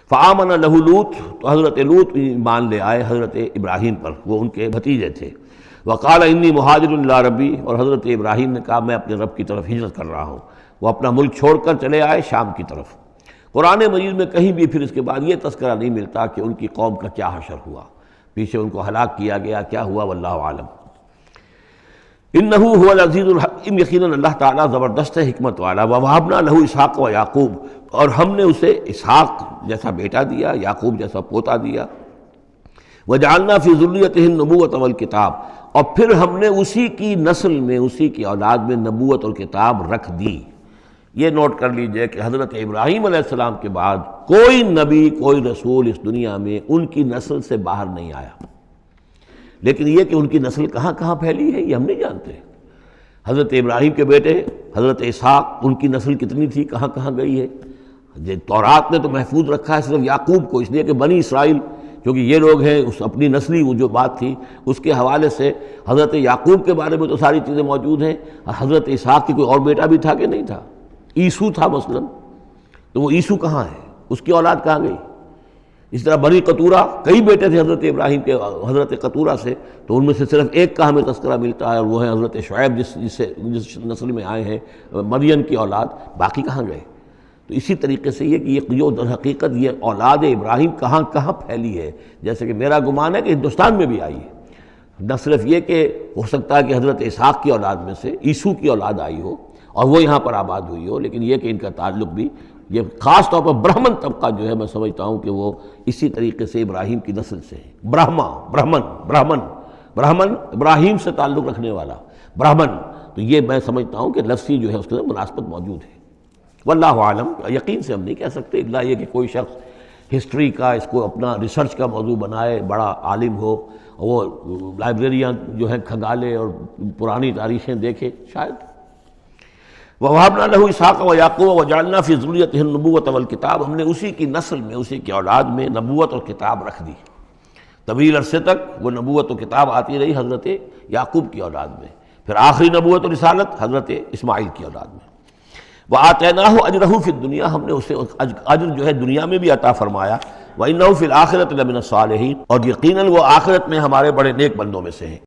فآمن لہ لوط، تو حضرت لوط ایمان لے آئے حضرت ابراہیم پر، وہ ان کے بھتیجے تھے۔ وقال انی مہاجر الی ربی، اور حضرت ابراہیم نے کہا میں اپنے رب کی طرف ہجرت کر رہا ہوں۔ وہ اپنا ملک چھوڑ کر چلے آئے شام کی طرف۔ قرآن مجید میں کہیں بھی پھر اس کے بعد یہ تذکرہ نہیں ملتا کہ ان کی قوم کا کیا حشر ہوا، پیچھے ان کو ہلاک کیا گیا، کیا ہوا، واللہ عالم۔ انہ هو العزیز الحکیم، یقیناً اللہ تعالیٰ زبردست ہے، حکمت والا۔ ووہبنا لہ اسحاق و یعقوب، اور ہم نے اسے اسحاق جیسا بیٹا دیا، یعقوب جیسا پوتا دیا۔ وجعلنا فی ذریتہ النبوۃ والکتاب، اور پھر ہم نے اسی کی نسل میں، اسی کی اولاد میں نبوت اور کتاب رکھ دی۔ یہ نوٹ کر لیجئے کہ حضرت ابراہیم علیہ السلام کے بعد کوئی نبی، کوئی رسول اس دنیا میں ان کی نسل سے باہر نہیں آیا، لیکن یہ کہ ان کی نسل کہاں کہاں پھیلی ہے یہ ہم نہیں جانتے۔ حضرت ابراہیم کے بیٹے حضرت اسحاق، ان کی نسل کتنی تھی، کہاں کہاں گئی ہے۔ تورات نے تو محفوظ رکھا ہے صرف یعقوب کو، اس لیے کہ بنی اسرائیل کیونکہ یہ لوگ ہیں، اس اپنی نسلی وہ جو بات تھی اس کے حوالے سے حضرت یعقوب کے بارے میں تو ساری چیزیں موجود ہیں۔ حضرت اسحاق کی کوئی اور بیٹا بھی تھا کہ نہیں تھا؟ عیسو تھا مثلا، تو وہ عیسو کہاں ہے، اس کی اولاد کہاں گئی؟ اس طرح بنی قطورہ، کئی بیٹے تھے حضرت ابراہیم کے حضرت قطورہ سے، تو ان میں سے صرف ایک کا ہمیں تذکرہ ملتا ہے، اور وہ ہے حضرت شعیب جس نسل میں آئے ہیں، مریم کی اولاد، باقی کہاں گئے؟ تو اسی طریقے سے یہ کہ یہ در حقیقت یہ اولاد ابراہیم کہاں کہاں پھیلی ہے، جیسے کہ میرا گمان ہے کہ ہندوستان میں بھی آئی ہے۔ نہ صرف یہ کہ ہو سکتا ہے کہ حضرت اسحاق کی اولاد میں سے عیسو کی اولاد آئی ہو اور وہ یہاں پر آباد ہوئی ہو، لیکن یہ کہ ان کا تعلق بھی یہ خاص طور پر برہمن طبقہ جو ہے، میں سمجھتا ہوں کہ وہ اسی طریقے سے ابراہیم کی نسل سے ہے۔ برہمن ابراہیم سے تعلق رکھنے والا برہمن، تو یہ میں سمجھتا ہوں کہ لفظی جو ہے اس کے اندر مناسبت موجود ہے۔ واللہ عالم، یقین سے ہم نہیں کہہ سکتے، الا یہ کہ کوئی شخص ہسٹری کا اس کو اپنا ریسرچ کا موضوع بنائے، بڑا عالم ہو، وہ لائبریریاں جو ہیں کھنگالے اور پرانی تاریخیں دیکھے، شاید۔ وَوَهَبْنَا لَهُ إِسْحَاقَ وَيَعْقُوبَ وَجَعَلْنَا فِي ذُرِّيَّتِهِ النُّبُوَّةَ وَالْكِتَابَ، ہم نے اسی کی نسل میں، اسی کی اولاد میں نبوت اور کتاب رکھ دی۔ طویل عرصے تک وہ نبوت و کتاب آتی رہی حضرت یعقوب کی اولاد میں، پھر آخری نبوت و رسالت حضرت اسماعیل کی اولاد میں۔ وَآتَيْنَاهُ أَجْرَهُ فِي الدُّنْيَا، ہم نے اسے اجر جو ہے دنیا میں بھی عطا فرمایا۔ وَإِنَّهُ فِي الْآخِرَةِ لَمِنَ الصَّالِحِينَ، اور یقیناً وہ آخرت میں ہمارے بڑے نیک بندوں میں سے ہیں۔